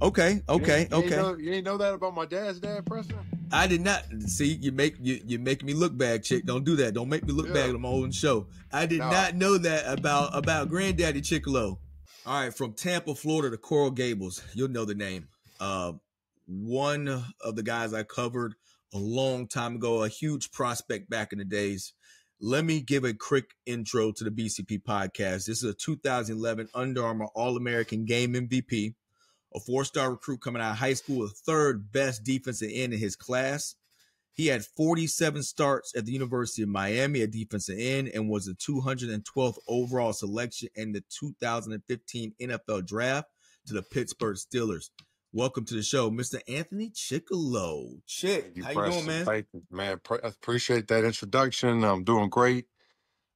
Okay. You ain't know that about my dad's dad, Preston? I did not see you make me look bad, chick. Don't do that. Don't make me look bad on my own show. I did not know that about Granddaddy Chickillo. All right, from Tampa, Florida to Coral Gables. You'll know the name. One of the guys I covered a long time ago, a huge prospect back in the days. Let me give a quick intro to the BCP podcast. This is a 2011 Under Armour All-American Game MVP. A 4-star recruit coming out of high school, the third best defensive end in his class. He had 47 starts at the University of Miami at defensive end and was the 212th overall selection in the 2015 NFL Draft to the Pittsburgh Steelers. Welcome to the show, Mr. Anthony Chickillo. Chick, how you doing, man? Thank you, man. I appreciate that introduction. I'm doing great.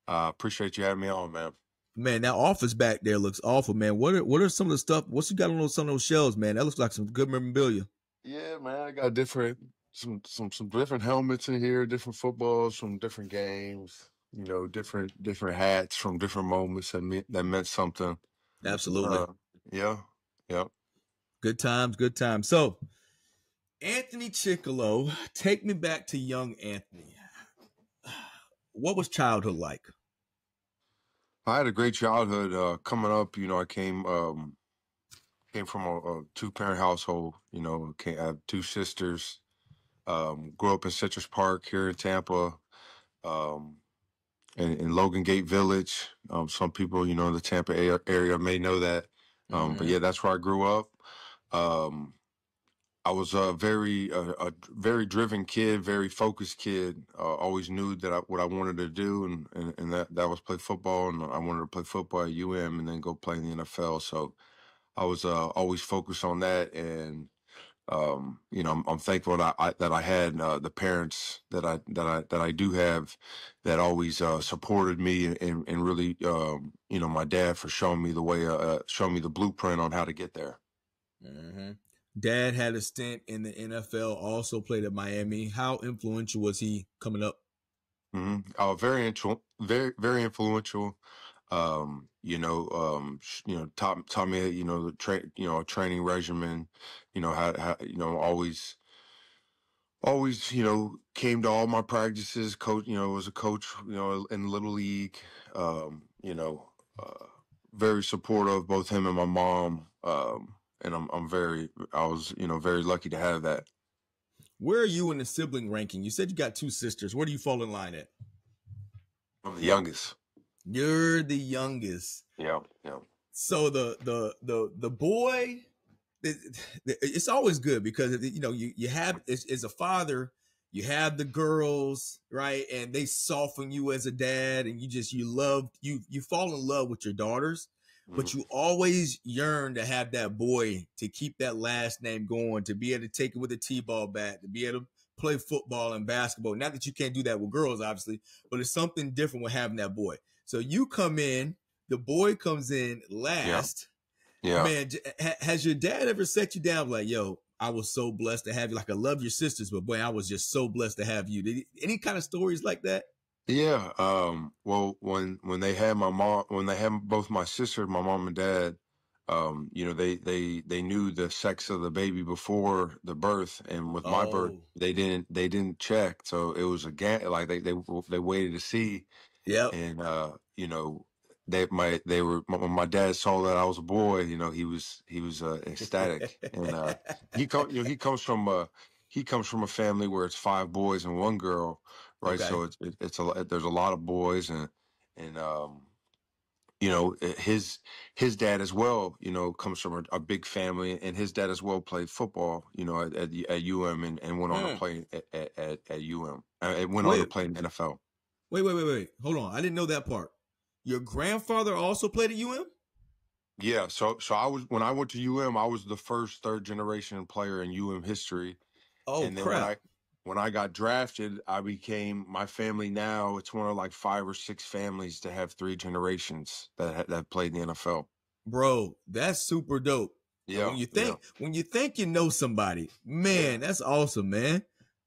Appreciate you having me on, man. Man, that office back there looks awful, man. What are some of the stuff? What you got on some of those shelves, man? That looks like some good memorabilia. Yeah, man. I got some different helmets in here, different footballs from different games. You know, different hats from different moments that meant something. Absolutely. Yeah. Good times. So, Anthony Chickillo, take me back to young Anthony. What was childhood like? I had a great childhood. Coming up, you know, I came from a 2-parent household. You know, I have 2 sisters. Grew up in Citrus Park here in Tampa, in Logan Gate Village. Some people, you know, in the Tampa area may know that. But yeah, that's where I grew up. I was a very driven kid, very focused kid. Always knew that what I wanted to do, and that was play football. And I wanted to play football at UM and then go play in the NFL. So I was always focused on that. And you know, I'm thankful that I had the parents that I do have that always supported me and really you know, my dad for showing me the way, showing me the blueprint on how to get there. Mm-hmm. Dad had a stint in the NFL, also played at Miami. How influential was he coming up? Very influential. Taught me, you know, a training regimen. You know, how you know, always, you know, came to all my practices. Coach, you know, was a coach, you know, in Little League. Very supportive, both him and my mom. And I was, you know, very lucky to have that. Where are you in the sibling ranking? You said you got 2 sisters. Where do you fall in line at? I'm the youngest. You're the youngest. Yeah. So the boy, it's always good because, you know, you have, as a father, you have the girls, right? And they soften you as a dad, and you fall in love with your daughters. But you always yearn to have that boy, to keep that last name going, to be able to take it with a T-ball bat, to be able to play football and basketball. Not that you can't do that with girls, obviously, but it's something different with having that boy. So you come in, the boy comes in last. Yeah. Man, has your dad ever set you down like, yo, I was so blessed to have you? Like, I love your sisters, but boy, I was just so blessed to have you. Any kind of stories like that? Yeah. Well, when they had both my sisters, my mom and dad, you know, they knew the sex of the baby before the birth, and with my birth, they didn't check. So it was like they waited to see. Yeah. And, you know, when my dad saw that I was a boy, you know, he was ecstatic. And, he comes from a family where it's 5 boys and 1 girl. Right. Okay. So there's a lot of boys and you know, his dad as well, you know, comes from a big family, and his dad as well played football, you know, at UM and went on to play at UM. It went on to play in the NFL. Wait. Hold on. I didn't know that part. Your grandfather also played at UM? Yeah. So when I went to UM, I was the first 3rd generation player in UM history. Oh, and then crap. When I got drafted, I became, my family now, it's one of like 5 or 6 families to have 3 generations that played in the NFL. Bro, that's super dope. Yeah. So when you think you know somebody, man, that's awesome, man.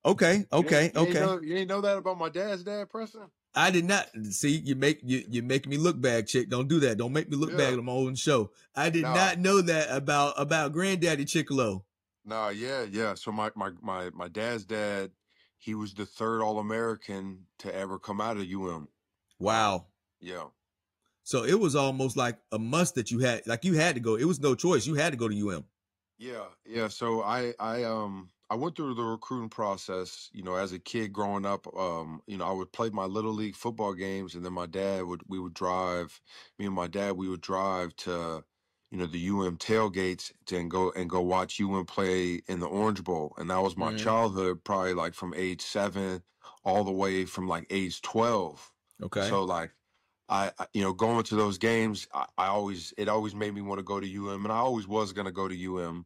Okay. You ain't know that about my dad's dad, Preston? I did not see you make me look bad, chick. Don't do that. Don't make me look bad on my own show. I did not know that about Granddaddy Chickillo. No, yeah. So my dad's dad, he was the third All-American to ever come out of UM. Wow. Yeah. So it was almost like a must that you had to go. It was no choice. You had to go to UM. Yeah. So I went through the recruiting process, as a kid growing up. I would play my little league football games, and then me and my dad, we would drive to, the UM tailgates and go watch UM play in the Orange Bowl. And that was my childhood, probably like from age 7 all the way from like age 12. Okay. So like going to those games, it always made me want to go to UM, and I always was going to go to UM.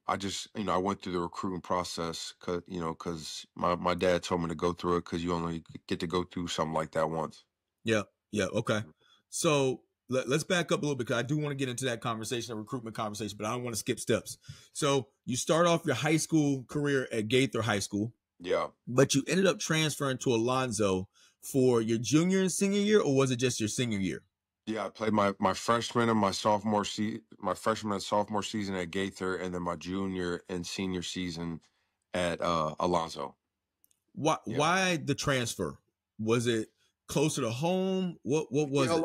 I just, I went through the recruiting process because my dad told me to go through it because you only get to go through something like that once. Yeah. Okay. So let's back up a little bit because I do want to get into that conversation, a recruitment conversation, but I don't want to skip steps. So you start off your high school career at Gaither High School. Yeah. But you ended up transferring to Alonzo for your junior and senior year, or was it just your senior year? Yeah, I played my freshman and my freshman and sophomore season at Gaither, and then my junior and senior season at Alonzo. Why the transfer? Was it closer to home? What was it?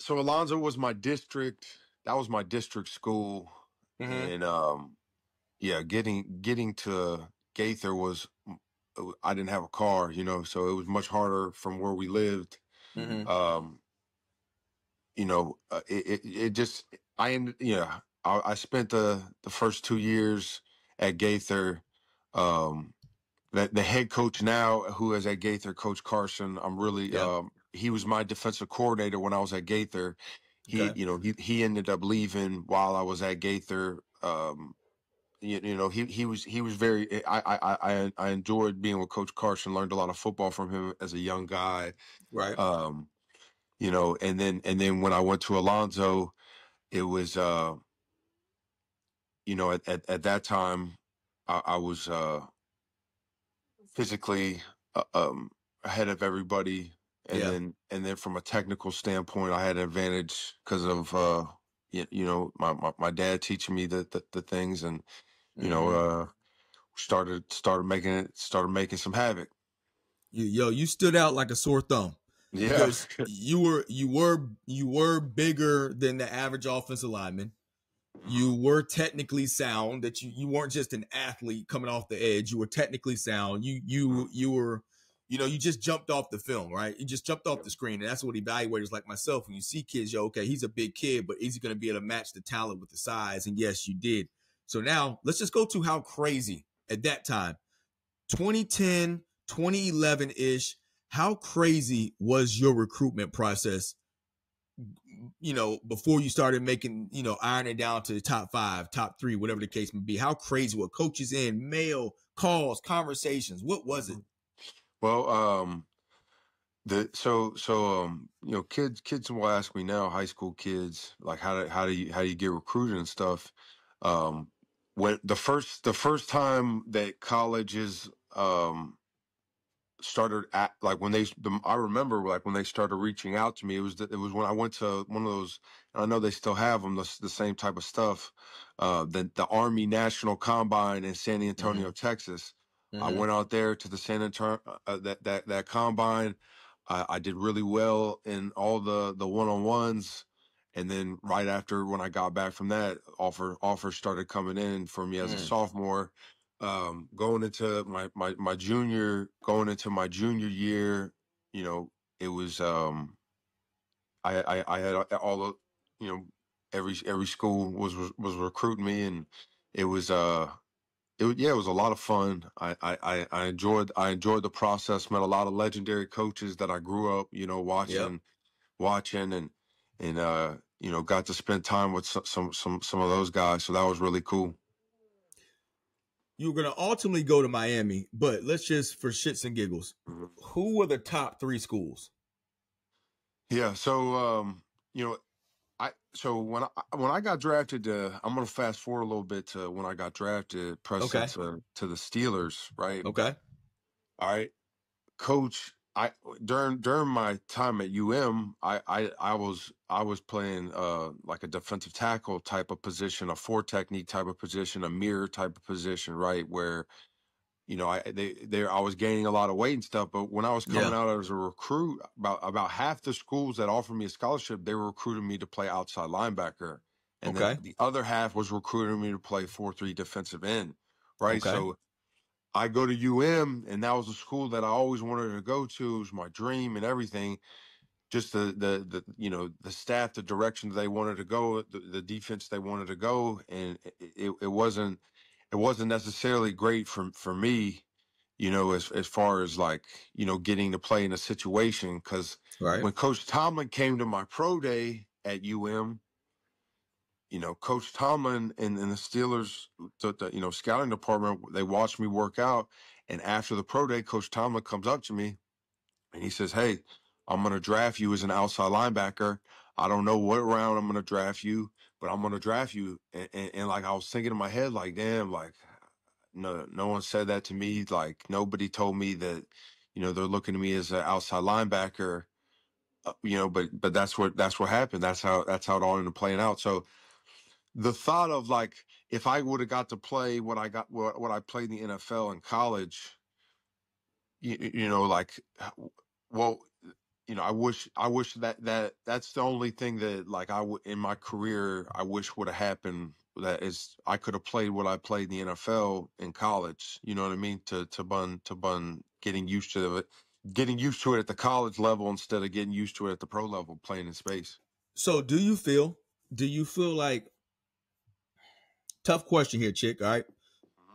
Alonzo was my district. That was my district school, and getting to Gaither was, I didn't have a car, so it was much harder from where we lived. I spent the first 2 years at Gaither. The head coach now, who is at Gaither, Coach Carson, he was my defensive coordinator when I was at Gaither. He ended up leaving while I was at Gaither. He was very. I enjoyed being with Coach Carson. Learned a lot of football from him as a young guy. Right. And then when I went to Alonzo, it was at that time I was physically ahead of everybody, and then from a technical standpoint, I had an advantage because of my dad teaching me the things, and started making some havoc. You stood out like a sore thumb. Yeah, because you were bigger than the average offensive lineman. You were technically sound. That you weren't just an athlete coming off the edge. You were technically sound. You were, you just jumped off the film, right? You just jumped off the screen, and that's what evaluators like myself, when you see kids, okay, he's a big kid, but is he going to be able to match the talent with the size? And yes, you did. So now let's just go to how crazy at that time, 2010, 2011-ish. How crazy was your recruitment process, before you started making, ironing down to the top 5, top 3, whatever the case may be? How crazy were coaches in, mail, calls, conversations? What was it? Well, kids will ask me now, high school kids, like how do you get recruited and stuff. When the first time that colleges started like when I remember like when they started reaching out to me, it was when I went to one of those, and I know they still have them, the same type of stuff, the Army National Combine in San Antonio, Texas. I went out there to the San Antonio that combine. I did really well in all the one-on-ones, and then right after, when I got back from that, offers started coming in for me as a sophomore. Going into my junior year, it was I had all the, every school was recruiting me, and it was it was a lot of fun. I enjoyed the process. Met a lot of legendary coaches that I grew up watching, and got to spend time with some of those guys. So that was really cool. You were going to ultimately go to Miami, but let's just, for shits and giggles, who were the top 3 schools? Yeah, so when I got drafted, I'm gonna fast forward a little bit to when I got drafted, Preston, to the Steelers, right? Okay. All right, Coach. during my time at I was playing like a defensive tackle type of position, a four technique type of position, a mirror type of position, right? Where, I was gaining a lot of weight and stuff. But when I was coming out as a recruit, about half the schools that offered me a scholarship, they were recruiting me to play outside linebacker, and then the other half was recruiting me to play 4-3 defensive end, right? So I go to and that was a school that I always wanted to go to. It was my dream and everything. Just the staff, the direction they wanted to go, the defense they wanted to go, and it wasn't necessarily great for me, as far as like, getting to play in a situation. Because when Coach Tomlin came to my pro day at Coach Tomlin and the Steelers, the scouting department, they watched me work out. And after the pro day, Coach Tomlin comes up to me and he says, "Hey, I'm going to draft you as an outside linebacker. I don't know what round I'm going to draft you, but I'm going to draft you." And like, I was thinking in my head, like, damn, like, no one said that to me. Like, nobody told me that, they're looking at me as an outside linebacker, but that's what happened. That's how it all ended up playing out. So, the thought of like, if I would have got to play what I played in the NFL in college, like, well, I wish that's the only thing that like in my career I wish would have happened. That is, I could have played what I played in the NFL in college. You know what I mean? To bun getting used to it, at the college level instead of getting used to it at the pro level, playing in space. So do you feel like, tough question here, Chick, all right?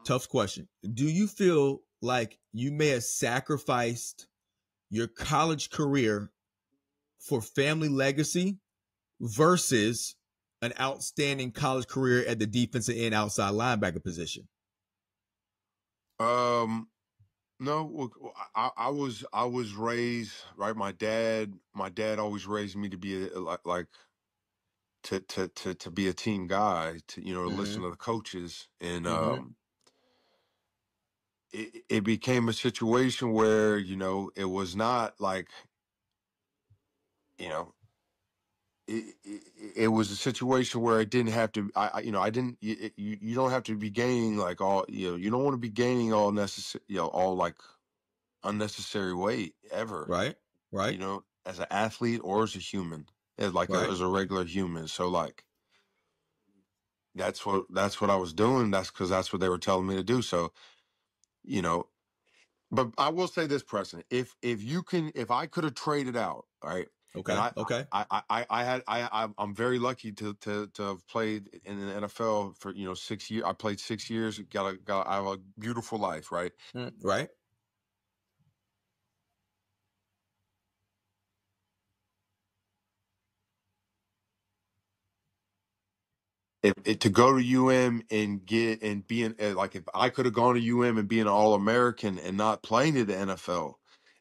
Tough question. Do you feel like you may have sacrificed your college career for family legacy versus an outstanding college career at the defensive end outside linebacker position? No, I was raised right. My dad always raised me to be to be a team guy, to listen to the coaches, and it became a situation where it was not like it was a situation where it didn't have to. I didn't. You don't have to be gaining like all. You don't want to be gaining all necessary. All like unnecessary weight ever. Right. As an athlete or as a human, as a regular human. So like, that's what I was doing. That's because that's what they were telling me to do. So, but I will say this, Preston, if I could have traded out, all right. Okay. I'm very lucky to have played in the NFL for 6 years. I played 6 years. I have a beautiful life, right? Right. If to go to and be like, if I could have gone to and be an All-American and not playing in the NFL,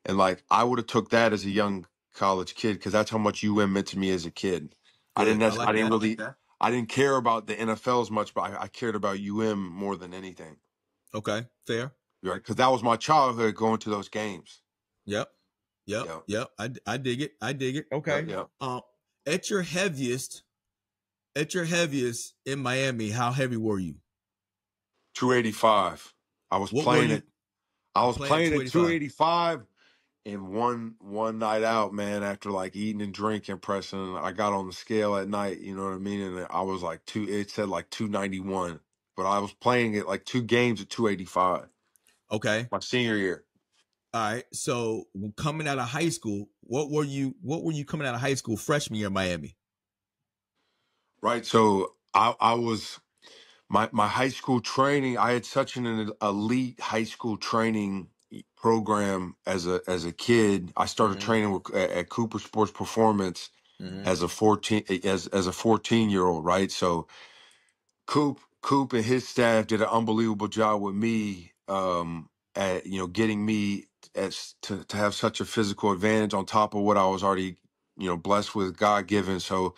and like, I would have took that as a young college kid, because that's how much meant to me as a kid. Good. I didn't care about the NFL as much, but I cared about more than anything. Okay, fair. Right, because that was my childhood, going to those games. Yep. I dig it. Okay. Yep. At your heaviest in Miami, how heavy were you? 285. I was playing at 285. And one night out, man, after like eating and drinking, Preston, I got on the scale at night, you know what I mean? And I was like it said like 291, but I was playing it like 2 games at 285. Okay. My senior year. All right. So coming out of high school, what were you coming out of high school freshman year in Miami? Right. So I was my high school training. I had such an elite high school training program as a kid. I started training at Cooper Sports Performance as a 14-year-old, right? So Coop and his staff did an unbelievable job with me, at getting me to have such a physical advantage on top of what I was already blessed with, God given. So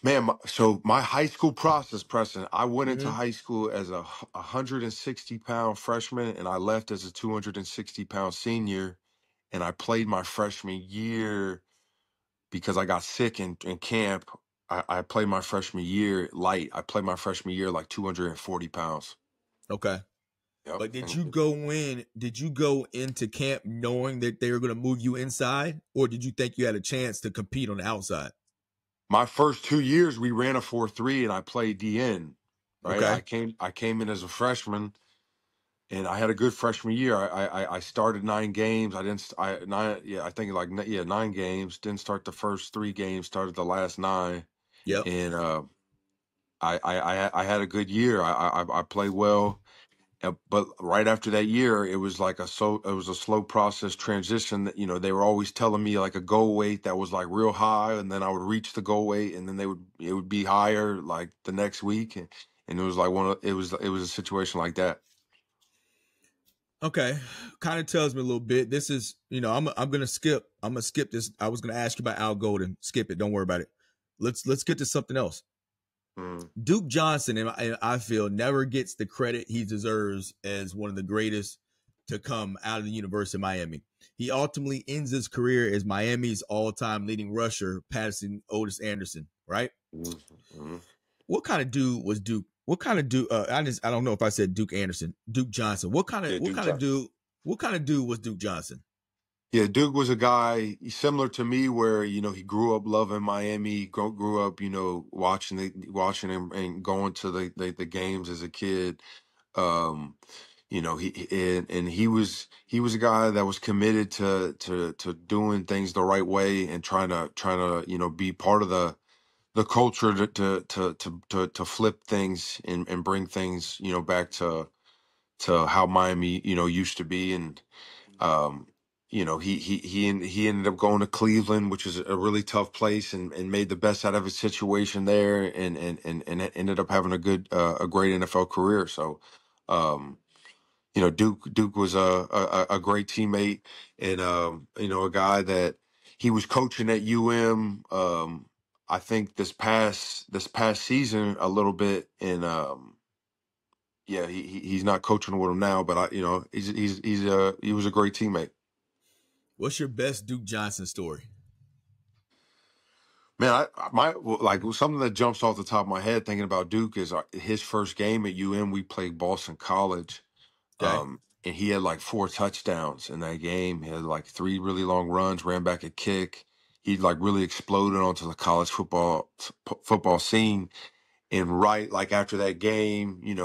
Man, so my high school process, Preston, I went into Mm-hmm. high school as a 160-pound freshman, and I left as a 260-pound senior. And I played my freshman year because I got sick in camp. I played my freshman year light. I played my freshman year like 240 pounds. Okay. Yep. But did And you go in? Did you go into camp knowing that they were going to move you inside, or did you think you had a chance to compete on the outside? my first 2 years, we ran a 4-3, and I played DN. Right. Okay. I came in as a freshman, and I had a good freshman year. I started 9 games. I didn't. Nine. Yeah, I think like 9 games. Didn't start the first 3 games. Started the last 9, Yep. and I had a good year. I played well. But right after that year, it was like it was a slow process transition. That they were always telling me like a goal weight that was like real high, and then I would reach the goal weight, and then it would be higher like the next week, and it was like it was a situation like that. Okay. Kind of tells me a little bit. This is, I'm gonna skip. I'm gonna skip this. I was gonna ask you about Al Golden. Skip it. Don't worry about it. Let's get to something else. Mm. Duke Johnson, and I feel, never gets the credit he deserves as one of the greatest to come out of the University of Miami. He ultimately ends his career as Miami's all-time leading rusher, passing Otis Anderson. Right? Mm-hmm. What kind of dude was Duke? What kind of dude? I don't know if I said Duke Anderson, Duke Johnson. Yeah, What Duke kind of Johnson. dude? What kind of dude was Duke Johnson? Yeah, Duke was a guy similar to me, where he grew up loving Miami, grew up watching him and going to the games as a kid. Um, and he was a guy that was committed to doing things the right way, and trying to be part of the culture to flip things and bring things back to how Miami used to be. And um, he ended up going to Cleveland, which is a really tough place, and made the best out of his situation there, and ended up having a great NFL career. So, Duke was a great teammate, and a guy that he was coaching at UM. I think this past season a little bit, and yeah, he's not coaching with him now, but he was a great teammate. What's your best Duke Johnson story? Man, like something that jumps off the top of my head thinking about Duke is his first game at UM. We played Boston College, Okay. and he had like 4 touchdowns in that game. He had like 3 really long runs, ran back a kick. He like really exploded onto the college football scene. And right like after that game, it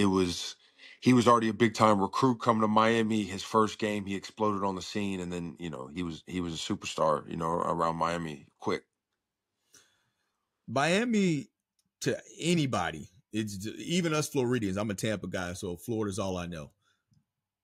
was he was already a big time recruit coming to Miami. His first game, he exploded on the scene, and then he was a superstar, around Miami quick. Miami, to anybody, it's even us Floridians. I'm a Tampa guy, so Florida's all I know.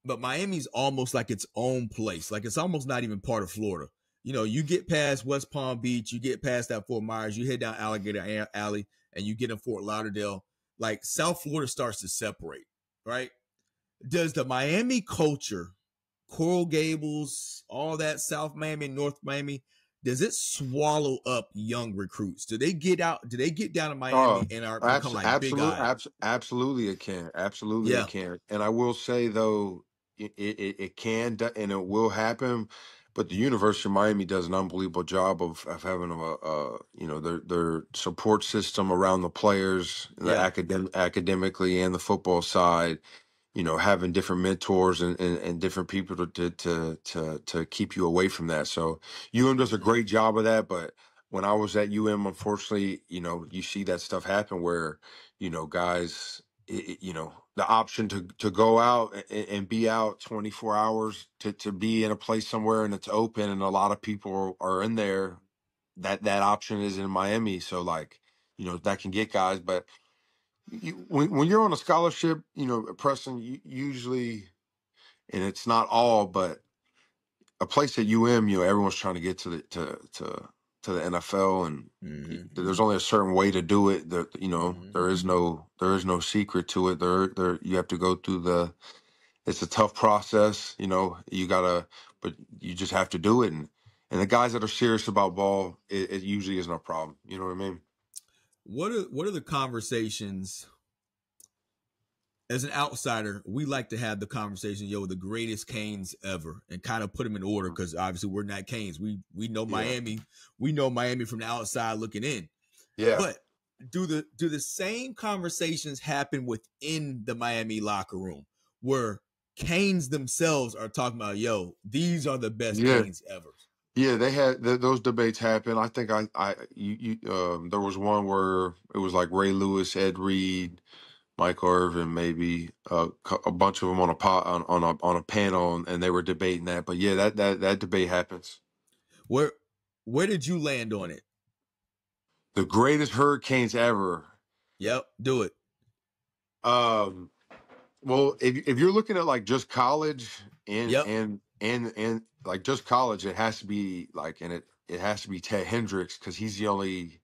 But Miami's almost like its own place. Like it's almost not even part of Florida. You get past West Palm Beach, you get past that Fort Myers, you head down Alligator Alley, and you get in Fort Lauderdale. Like South Florida starts to separate, right? Does the Miami culture, Coral Gables, all that South Miami, North Miami, does it swallow up young recruits? Do they get out? Do they get down to Miami and are become like big eyed? Absolutely, it can. Absolutely, it Yeah, can. And I will say though, it can and it will happen. But the University of Miami does an unbelievable job of having their support system around the players, the yeah. academically and the football side. Having different mentors and different people to keep you away from that. So UM does a Mm-hmm. great job of that. But when I was at UM, unfortunately, you see that stuff happen where, guys, the option to go out and be out 24 hours to be in a place somewhere and it's open and a lot of people are in there, that option is in Miami. So like, that can get guys, but when you're on a scholarship, Preston, usually, and it's not all, but a place at UM, everyone's trying to get to the NFL, and Mm-hmm. there's only a certain way to do it. Mm-hmm. There is no secret to it. You have to go through it's a tough process. You gotta, but you just have to do it, And the guys that are serious about ball, it usually isn't a problem. You know what I mean? What are the conversations? As an outsider, we like to have the conversation, the greatest Canes ever, and kind of put them in order because obviously we're not Canes. We know Miami. We know Miami from the outside looking in. Yeah. But do the same conversations happen within the Miami locker room where Canes themselves are talking about, these are the best Canes ever? Yeah, they had those debates happen. I think there was one where it was like Ray Lewis, Ed Reed, Michael Irvin, maybe a bunch of them on a panel, and they were debating that. But yeah, that debate happens. Where did you land on it? The greatest Hurricanes ever. Yep, do it. Well, if you're looking at like just college and like just college, it has to be like, and it has to be Ted Hendricks because he's the only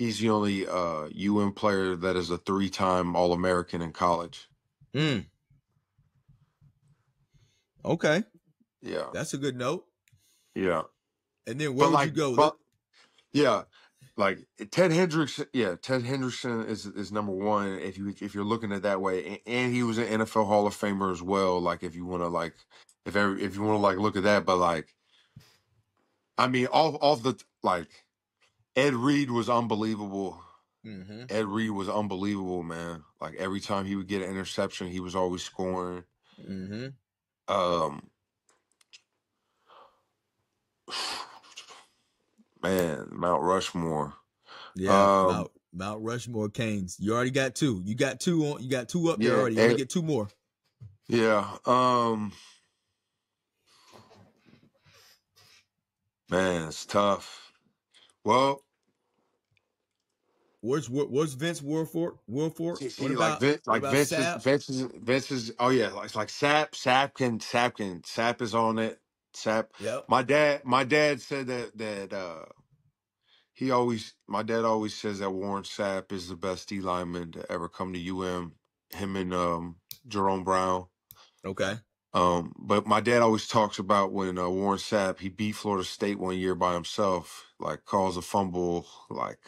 UM player that is a 3-time All-American in college. Okay. Yeah. That's a good note. Yeah. And then where would you go? Yeah. Like Ted Hendrickson is number one if you're looking at it that way. And he was an NFL Hall of Famer as well. Like if you want to if you want to look at that, but like, I mean, off the like, Ed Reed was unbelievable. Mm-hmm. Ed Reed was unbelievable, man. Like every time he would get an interception, he was always scoring. Mm-hmm. Man, Mount Rushmore. Yeah, Mount Rushmore Canes. You already got two. You got two up there already. You want to get two more. Yeah. Man, it's tough. Well, where's Vince Wilfork? See, Vince is. Oh yeah, it's like Sap is on it. Sap. Yep. My dad said that my dad always says that Warren Sapp is the best D lineman to ever come to UM. Him and Jerome Brown. Okay. But my dad always talks about when Warren Sapp, he beat Florida State one year by himself, like caused a fumble, like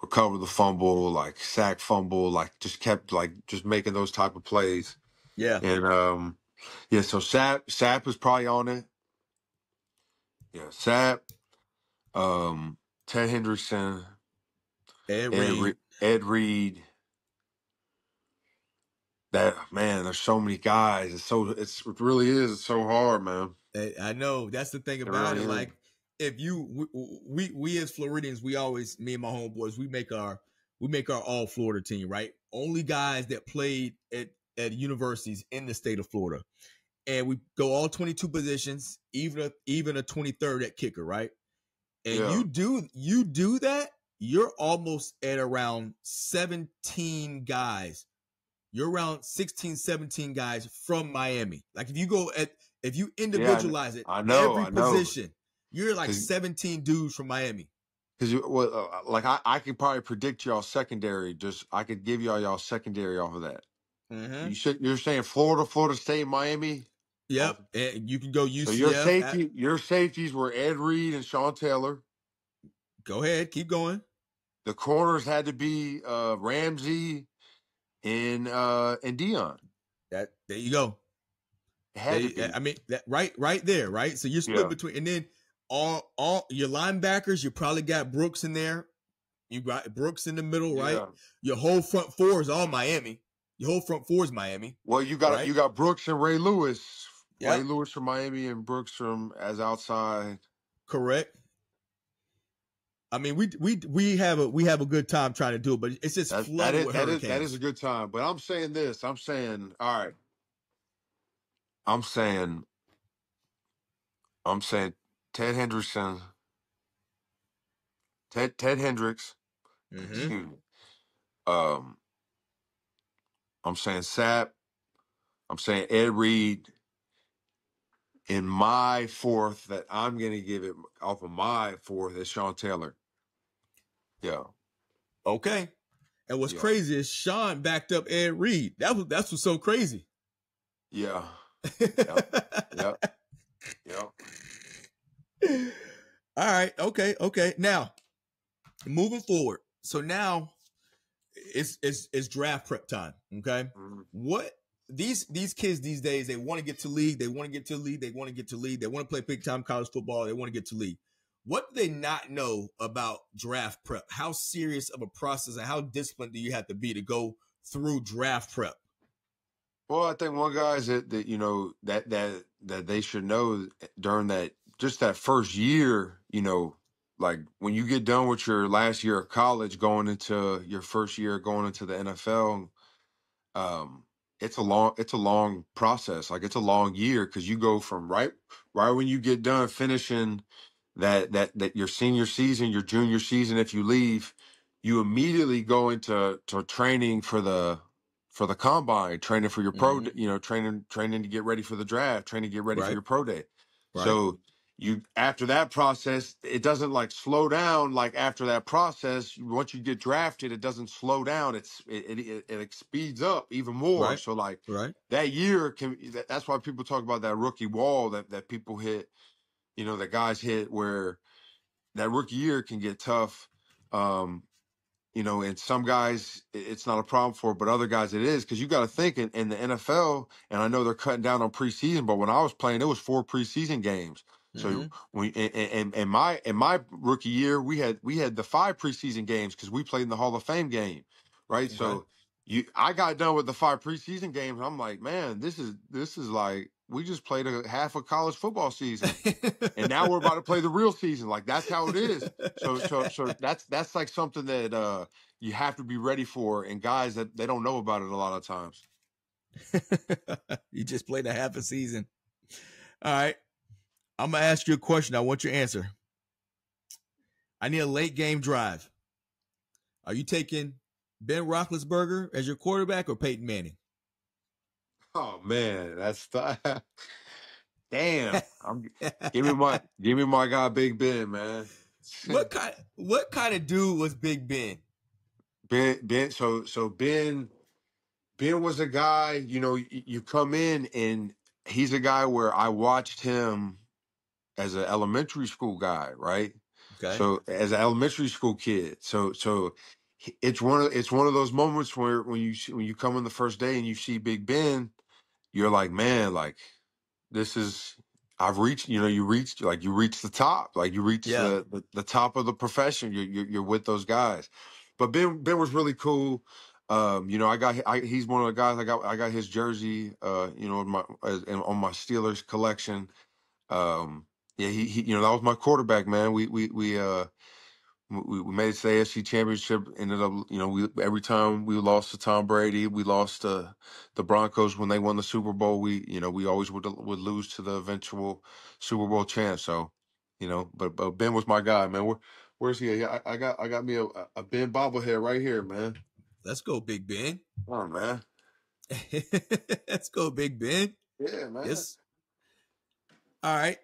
recovered the fumble, like sack fumble, like just kept like just making those type of plays. Yeah. And so Sapp is probably on it. Yeah, Sapp, Ted Hendrickson, Ed Reed. That man, there's so many guys. It really is. It's so hard, man. I know that's the thing about it. Like, if we as Floridians, we always, me and my homeboys, we make our all Florida team, right? Only guys that played at universities in the state of Florida, and we go all 22 positions, even a 23rd at kicker, right? And you do that, you're almost at around 17 guys. You're around 16, 17 guys from Miami. Like if you individualize every position, you're like 17 dudes from Miami. Because I could probably predict y'all secondary. I could give y'all secondary off of that. Mm-hmm. You're saying Florida State, Miami. Yep, and you can go UCF. So your safeties were Ed Reed and Sean Taylor. Go ahead, keep going. The corners had to be Ramsey and Dion. There you go. I mean that right there, right? So you're split between, and then all your linebackers, you probably got Brooks in there. You got Brooks in the middle, right? Yeah. Your whole front four is all Miami. Your whole front four is Miami. Well, you got Brooks and Ray Lewis. Yep. Ray Lewis from Miami and Brooks from as outside. Correct. I mean, we have a good time trying to do it, but it's just flooded with hurricanes. That is a good time. But I'm saying this. I'm saying, all right. I'm saying Ted Hendrickson. Ted Hendricks. Mm-hmm. Excuse me. I'm saying Sapp. I'm saying Ed Reed. In my fourth, that I'm going to give it off of my fourth, is Sean Taylor. Yeah. Okay. And what's crazy is Sean backed up Ed Reed. That's what's so crazy. Yeah. Yep. All right. Okay. Now, moving forward. So now it's draft prep time. Okay. Mm-hmm. What these kids these days, they want to get to league. They want to get to league. They want to get to league. They want to play big time college football. They want to get to league. What do they not know about draft prep? How serious of a process and how disciplined do you have to be to go through draft prep? Well, I think one guy is that you know that they should know during that just that first year, you know, like when you get done with your last year of college, going into your first year going into the NFL, um, it's a long process. Like it's a long year because you go from right when you get done finishing that your senior season, your junior season, if you leave, you immediately go into training for the combine, training for your pro, Mm-hmm. you know, training to get ready for the draft, training to get ready for Right. your pro day. Right. So you after that process, it doesn't like slow down like after that process. Once you get drafted, it doesn't slow down. It speeds up even more. Right. So like Right. that year that's why people talk about that rookie wall that people hit, you know, that guys hit where that rookie year can get tough. You know, and some guys it's not a problem for, but other guys it is because you got to think in the NFL, and I know they're cutting down on preseason, but when I was playing, it was 4 preseason games. So Mm-hmm. when in my rookie year, we had the 5 preseason games because we played in the Hall of Fame game, right? Okay. So I got done with the 5 preseason games. And I'm like, man, this is like we just played a half a college football season. And now we're about to play the real season. Like that's how it is. So that's like something that you have to be ready for, and guys that they don't know about it a lot of times. You just played a half a season. All right. I'm gonna ask you a question. I want your answer. I need a late game drive. Are you taking Ben Roethlisberger as your quarterback or Peyton Manning? Oh man, that's damn. Give me my guy Big Ben, man. what kind of dude was Big Ben? Ben. So Ben was a guy. You know, you come in and he's a guy where I watched him as an elementary school guy, right? Okay. So as an elementary school kid, it's one of those moments where when you come in the first day and you see Big Ben, you're like, man, like this is I've reached, you know, you reach the top, like you reach Yeah. the top of the profession. You're with those guys, but Ben was really cool. You know, he's one of the guys I got his jersey, you know, on my Steelers collection. Um, yeah, he you know that was my quarterback, man. We made it to the AFC Championship. Ended up, you know, every time we lost to Tom Brady, we lost to the Broncos when they won the Super Bowl. We always would lose to the eventual Super Bowl champ. So, you know, but Ben was my guy, man. Where's he? Yeah, I got me a Ben bobblehead right here, man. Let's go, Big Ben. Oh man, Let's go, Big Ben. yeah, man. Yes. All right.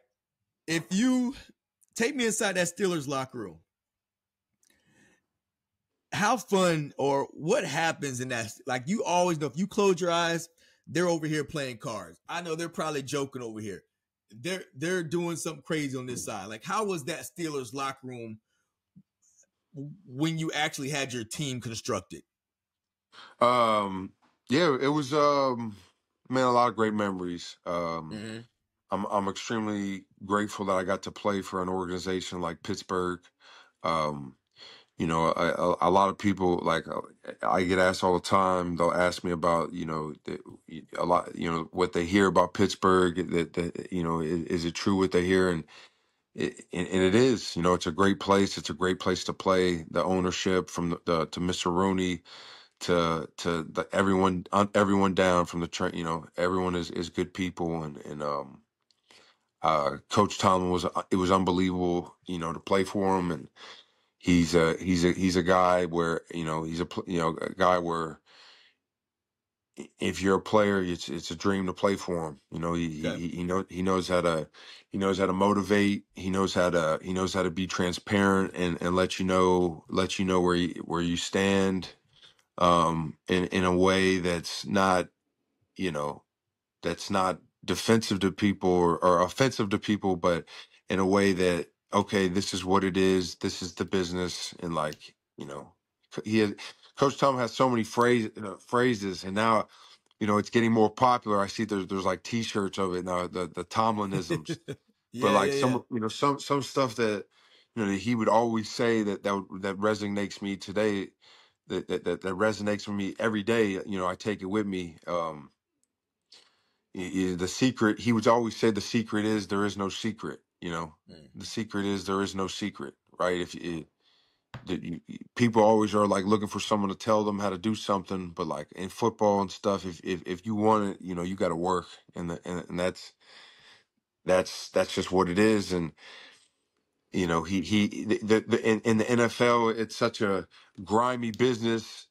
If you take me inside that Steelers locker room, how fun or what happens in that? Like you always know, if you close your eyes, they're over here playing cards. I know they're probably joking over here. They're doing something crazy on this side. Like how was that Steelers locker room when you actually had your team constructed? Yeah, it was man, a lot of great memories. Mm-hmm. I'm extremely grateful that I got to play for an organization like Pittsburgh. Um, you know, a lot of people like I get asked all the time. They'll ask me about a lot, you know, what they hear about Pittsburgh. That you know, is it true what they hear? And it is. You know, it's a great place. It's a great place to play. The ownership from the to Mr. Rooney to everyone down from the train. You know, everyone is good people and Coach Tomlin it was unbelievable, you know, to play for him, and he's a guy where you know a guy where if you're a player, it's a dream to play for him. You know, Okay. he knows how to motivate. He knows how to be transparent and let you know where you stand, in a way that's not you know that's not defensive to people or offensive to people, but in a way that okay, this is what it is. This is the business. And like, he had, Coach Tom has so many phrases, and now, it's getting more popular. I see there's like T-shirts of it now, the Tomlinisms. But Yeah, like yeah, yeah. some stuff that that he would always say that resonates me today, that resonates with me every day. I take it with me. The secret, he would always say, the secret is there is no secret. Mm. The secret is there is no secret, right? If people always are like looking for someone to tell them how to do something, but like in football and stuff, if you want it, you got to work, and that's just what it is. And he in the NFL, it's such a grimy business.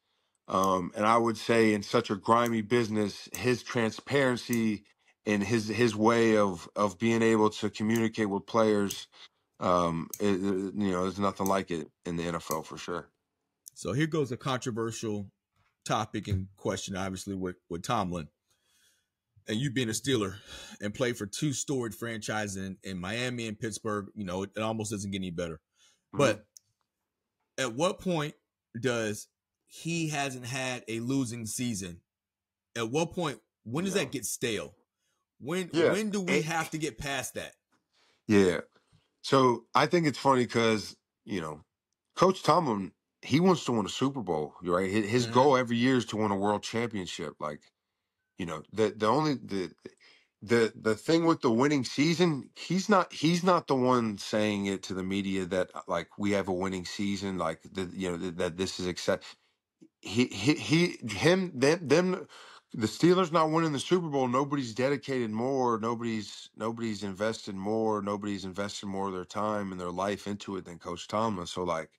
And I would say in such a grimy business, his transparency and his way of being able to communicate with players, there's nothing like it in the NFL for sure. So here goes a controversial topic and question, obviously, with Tomlin. And you being a Steeler and play for two storied franchises in Miami and Pittsburgh, it almost doesn't get any better. Mm-hmm. But at what point does he hasn't had a losing season? At what point, when does that get stale? When do we have to get past that? Yeah. So I think it's funny because, Coach Tomlin, he wants to win a Super Bowl, right? His goal every year is to win a world championship. Like, the thing with the winning season, he's not the one saying it to the media that like we have a winning season, like that this is accept. Them, the Steelers not winning the Super Bowl. Nobody's dedicated more. Nobody's invested more. Nobody's invested more of their time and their life into it than Coach Tomlin. So like,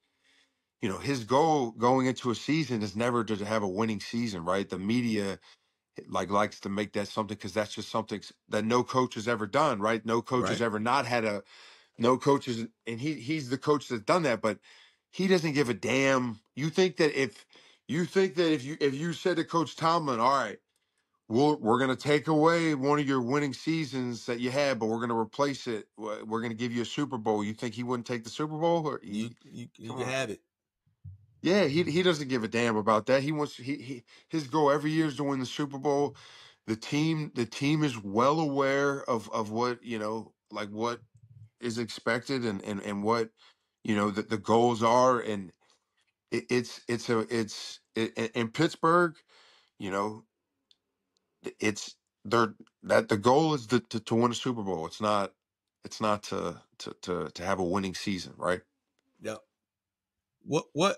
his goal going into a season is never to have a winning season, right? The media likes to make that something because that's just something that no coach has ever done, right? No coach has Right. ever not had no coaches, and he's the coach that's done that, but he doesn't give a damn. You think that if you said to Coach Tomlin, all right, we're going to take away one of your winning seasons that you had, but we're going to replace it. We're going to give you a Super Bowl. You think he wouldn't take the Super Bowl? Or You come can on. have it. Yeah, he doesn't give a damn about that. He wants his goal every year is to win the Super Bowl. The team is well aware of what, like what is expected and what, the goals are. And in Pittsburgh, you know, it's they're that the goal is to win a Super Bowl. It's not to have a winning season, right? Yep. What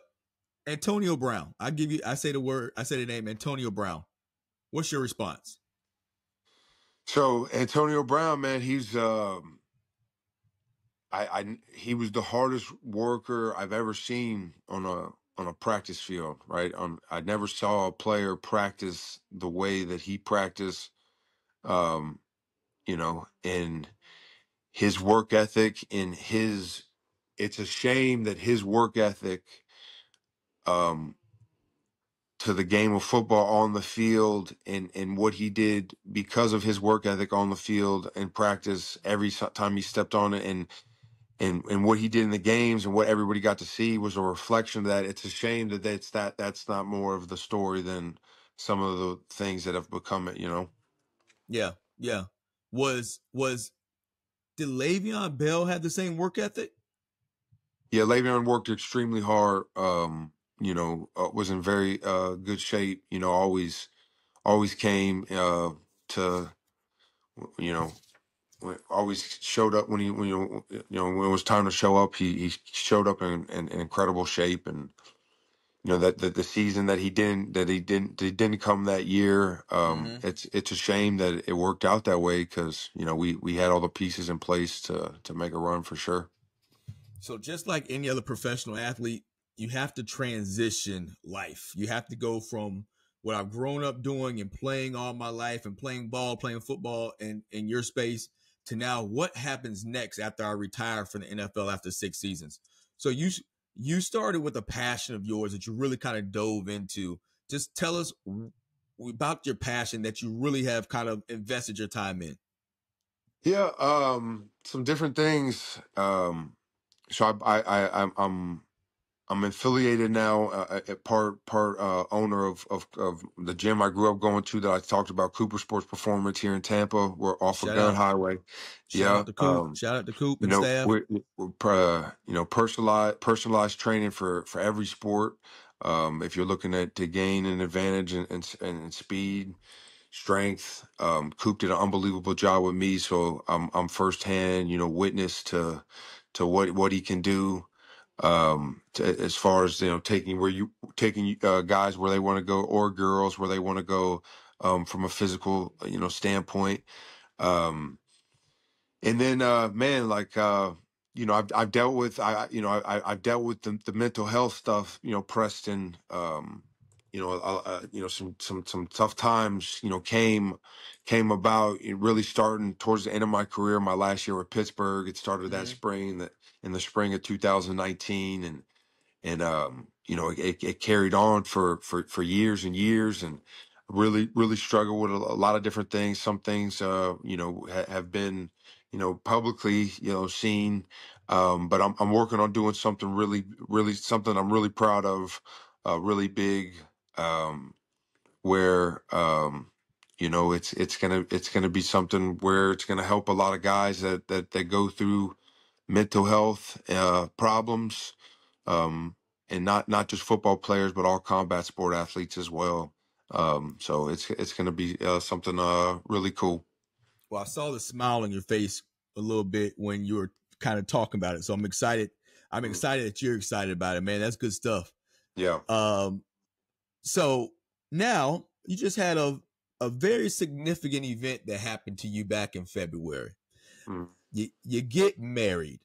Antonio Brown? I say the name Antonio Brown. What's your response? So Antonio Brown, man, he was the hardest worker I've ever seen on a practice field, right? I never saw a player practice the way that he practiced, um, and his work ethic it's a shame that his work ethic, um, to the game of football on the field and what he did because of his work ethic on the field and practice every time he stepped on it and what he did in the games and what everybody got to see was a reflection of that. It's a shame that that's not more of the story than some of the things that have become it. Yeah, yeah. Did Le'Veon Bell have the same work ethic? Yeah, Le'Veon worked extremely hard. Was in very good shape. Always came to you know always showed up when it was time to show up. He showed up in incredible shape, and that the season that he didn't come that year. It's a shame that it worked out that way because we had all the pieces in place to make a run for sure. So just like any other professional athlete, you have to transition life. You have to go from what I've grown up doing and playing all my life and playing ball, playing football in your space to now what happens next after I retire from the NFL after 6 seasons. So you started with a passion of yours that you really kind of dove into. Just tell us about your passion that you really have kind of invested your time in. Yeah, some different things. So I'm affiliated now, part owner of the gym I grew up going to that I talked about, Cooper Sports Performance here in Tampa. We're off of Shout Gun out. Highway. Shout Yeah. out to Coop. Shout out to Coop You and know, staff. personalized training for every sport. If you're looking to gain an advantage and speed, strength, Coop did an unbelievable job with me. So I'm firsthand, witness to what he can do. As far as taking guys where they want to go, or girls where they want to go, from a physical standpoint. And then, man, like, I've dealt with, I've dealt with the mental health stuff, Preston, some tough times, came about, really starting towards the end of my career, my last year with Pittsburgh. It started that spring, that in the spring of 2019. And it carried on for years and years, and really struggled with a lot of different things. Some things have been publicly seen, but I'm working on doing something really something I'm really proud of, really big, where it's gonna be something where it's gonna help a lot of guys that go through mental health problems, and not just football players, but all combat sport athletes as well. So it's going to be something really cool. Well, I saw the smile on your face a little bit when you were kind of talking about it. So I'm excited. I'm Mm. excited that you're excited about it, man. That's good stuff. Yeah. So now you just had a very significant event that happened to you back in February. Mm. You get married.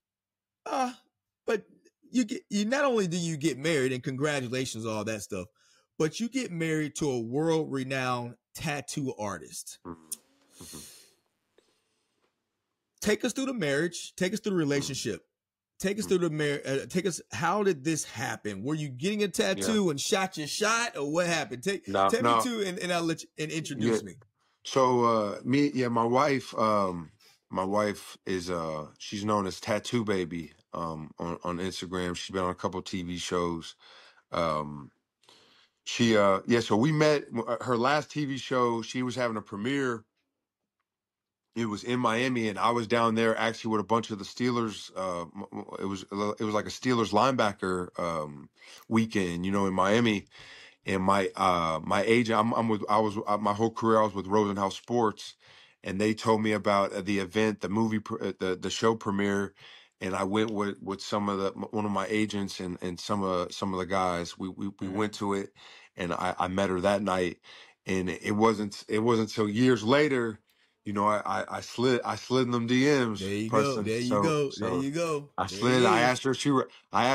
But you not only do you get married, and congratulations, all that stuff, but you get married to a world renowned tattoo artist. Mm-hmm. Take us through the marriage, take us through the relationship. Take us through the marriage. How did this happen? Were you getting a tattoo and shot your shot, or what happened? Take No, me to, and I'll let you and introduce me. So my wife is she's known as Tatu Baby on Instagram. She's been on a couple TV shows. So we met her last TV show. She was having a premiere. It was in Miami, and I was down there actually with a bunch of the Steelers. It was like a Steelers linebacker weekend, in Miami. And my agent, my whole career I was with Rosenhaus Sports, and they told me about the event, the movie, the show premiere, and I went with one of my agents and some of the guys. We went to it, and I met her that night, and it wasn't until years later, I slid in them DMs, There you go. Preston. There you So go. There so you go. I There it slid. is. I asked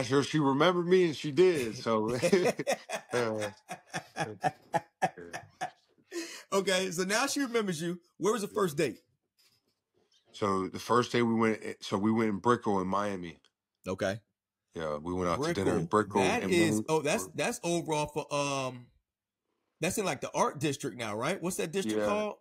her if she remembered me, and she did. So. Okay, so now she remembers you. Where was the first date? So the first day we went in Brickell in Miami. Okay. Yeah, we went out to dinner in Brickell. Brickell. That is that's over off of that's in like the art district now, right? What's that district Yeah, called?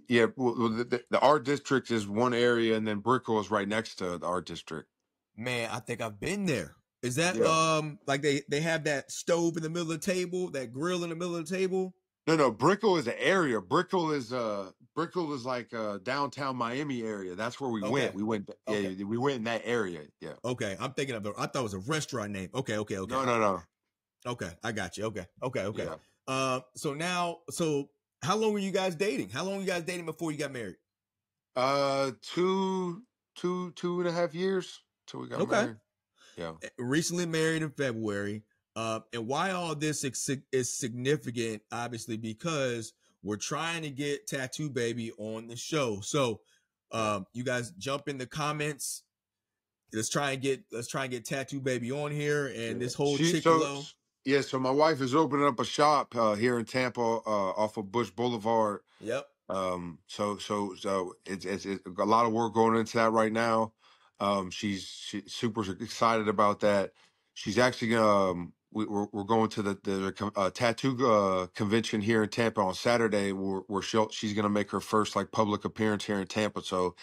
yeah. Well, the art district is one area, and then Brickell is right next to the art district. Man, I think I've been there. Is that Yeah. like they have that stove in the middle of the table, that grill in the middle of the table? No. Brickell is an area. Brickell is like downtown Miami area. That's where we went. Okay. We went. Okay. Yeah, we went in that area. Yeah. Okay. I'm thinking of I thought it was a restaurant name. Okay. No. Okay. I got you. Okay. Yeah. So how long were you guys dating? How long were you guys dating before you got married? 2.5 years till we got married. Yeah. Recently married in February. And why all this is significant, obviously, because we're trying to get Tatu Baby on the show. So you guys jump in the comments. Let's try and get Tatu Baby on here, and this whole Chickillo. So my wife is opening up a shop here in Tampa off of Bush Boulevard. Yep. So it's a lot of work going into that right now. She's super excited about that. She's actually we're going to the tattoo convention here in Tampa on Saturday, where she's gonna make her first like public appearance here in Tampa. So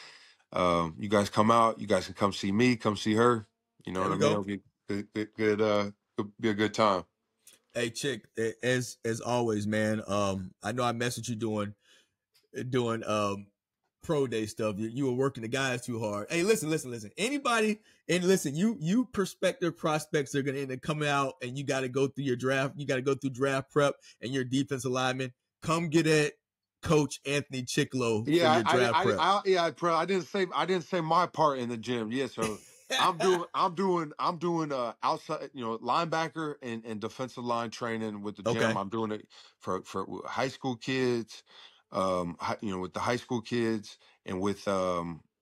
you guys come out, you guys can come see me, come see her. You know There what we I mean? go. It'll be it'll be a good time. Hey, Chick, as always, man. I know I messaged you doing pro day stuff. You were working the guys too hard. Hey, listen. Anybody, and listen, you prospective prospects are gonna end up coming out, and you got to go through your draft. You got to go through draft prep, and your defensive lineman. Come get at Coach Anthony Chickillo for Yeah, your draft prep. I didn't say my part in the gym. Yeah, so I'm doing outside, linebacker and defensive line training with the Okay. gym. I'm doing it for high school kids, with the high school kids and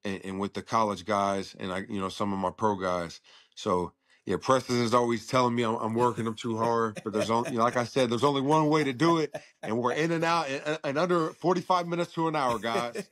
and with the college guys and some of my pro guys. So yeah, Preston is always telling me I'm working them too hard, but there's only, like I said, there's only one way to do it, and we're in and out in under 45 minutes to an hour, guys.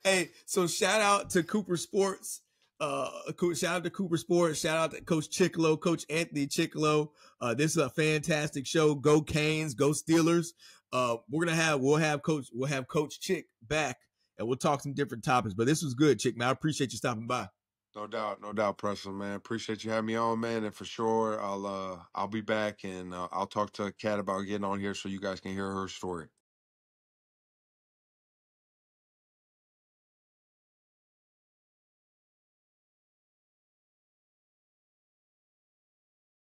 Hey, so shout out to Cooper Sports. Shout out to Cooper Sports. Shout out to Coach Chickillo, Coach Anthony Chickillo. This is a fantastic show. Go Canes, go Steelers. We'll have Coach Chick back, and we'll talk some different topics. But this was good, Chick, man. I appreciate you stopping by. No doubt, Preston, man. Appreciate you having me on, man. And for sure, I'll be back, and I'll talk to Kat about getting on here so you guys can hear her story.